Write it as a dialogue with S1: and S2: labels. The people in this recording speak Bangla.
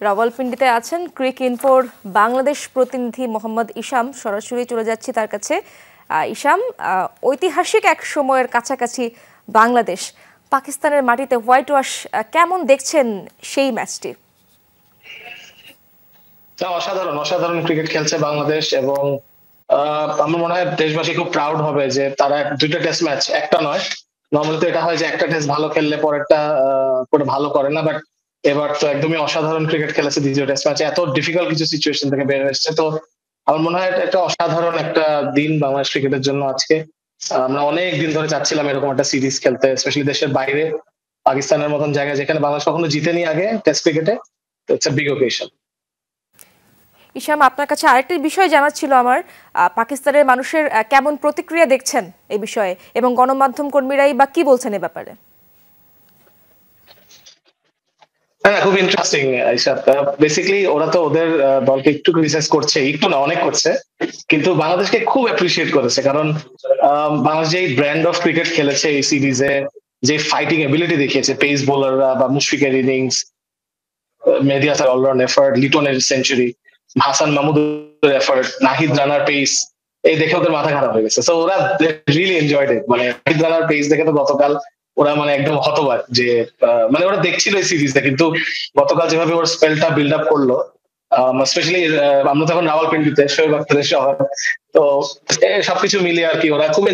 S1: রাওয়ালপিন্ডিতে আছেন ক্রিক ইনফোর বাংলাদেশ প্রতিনিধি মোহাম্মদ ইসাম। সরাসরি চলে যাচ্ছি তার কাছে। ইসাম, ঐতিহাসিক এক সময়ের কাছাকাছি বাংলাদেশ পাকিস্তানের মাটিতে হোয়াইট ওয়াশ কেমন দেখছেন সেই ম্যাচটি?
S2: অসাধারণ অসাধারণ ক্রিকেট খেলছে বাংলাদেশ এবং আমার মনে হয় দেশবাসী খুব প্রাউড হবে যে তারা দুইটা টেস্ট ম্যাচ, একটা নয়। নর্মালি তো এটা হয় যে একটা টেস্ট ভালো খেললে পরেরটা করে ভালো করে না, বাট এবার তো একদমই অসাধারণ ক্রিকেট খেলেছে দ্বিতীয় টেস্ট ম্যাচে, এত ডিফিকাল্ট কিছু সিচুয়েশন থেকে বের এসেছে। তো আমার মনে হয় এটা একটা অসাধারণ একটা দিন বাংলাদেশ ক্রিকেটের জন্য আজকে। আমরা অনেক দিন ধরে চাচ্ছিলাম এরকম একটা সিরিজ খেলতে, স্পেশালি দেশের বাইরে, পাকিস্তানের মতন জায়গায় যেখানে বাংলাদেশ কখনো জিতেনি আগে টেস্ট ক্রিকেটে। তো ইটস বিগ ওকেশন।
S1: ইসাম, আপনার কাছে আরেকটি বিষয় জানার ছিল আমার। পাকিস্তানের মানুষের কেমন প্রতিক্রিয়া দেখছেন এই বিষয়ে, এবং গণমাধ্যম কর্মীরাই বা কি বলছেন এ ব্যাপারে?
S2: হ্যাঁ, খুব ইন্টারেস্টিং আইসা। বেসিক্যালি ওরা তো ওদের দলকে একটু ক্রিটিসাইজ করছে, একটু না অনেক করছে, কিন্তু বাংলাদেশকে খুব অ্যাপ্রিসিয়েট করেছে। কারণ বাংলাদেশ যে ব্র্যান্ড অফ ক্রিকেট খেলেছে এই সিরিজে, যে ফাইটিং এবিলিটি দেখিয়েছে, পেস বোলাররা বা মুশফিকের innings, Mehedi Hasan allround effort, লিটনের সেঞ্চুরি, হাসান মাহমুদের এফার্ট, নাহিদ রানার পেস, এই দেখে ওদের মাথা খারাপ হয়ে গেছে। সো ওরা রিয়েলি এনজয়েড ইট। মানে নাহিদ রানার পেস দেখে তো গতকাল ওরা মানে একদম হতবাক যে মানে ওরা দেখছিল এই সিরিজটা, কিন্তু গতকাল যেভাবে ওর স্পেলটা বিল্ড আপ করলো, স্পেশালি আমরা তখন রাওয়ালপিন্ডিতে শোয়েব আখতারের শহর, তো সবকিছু মিলিয়ে আর কি ওরা খুব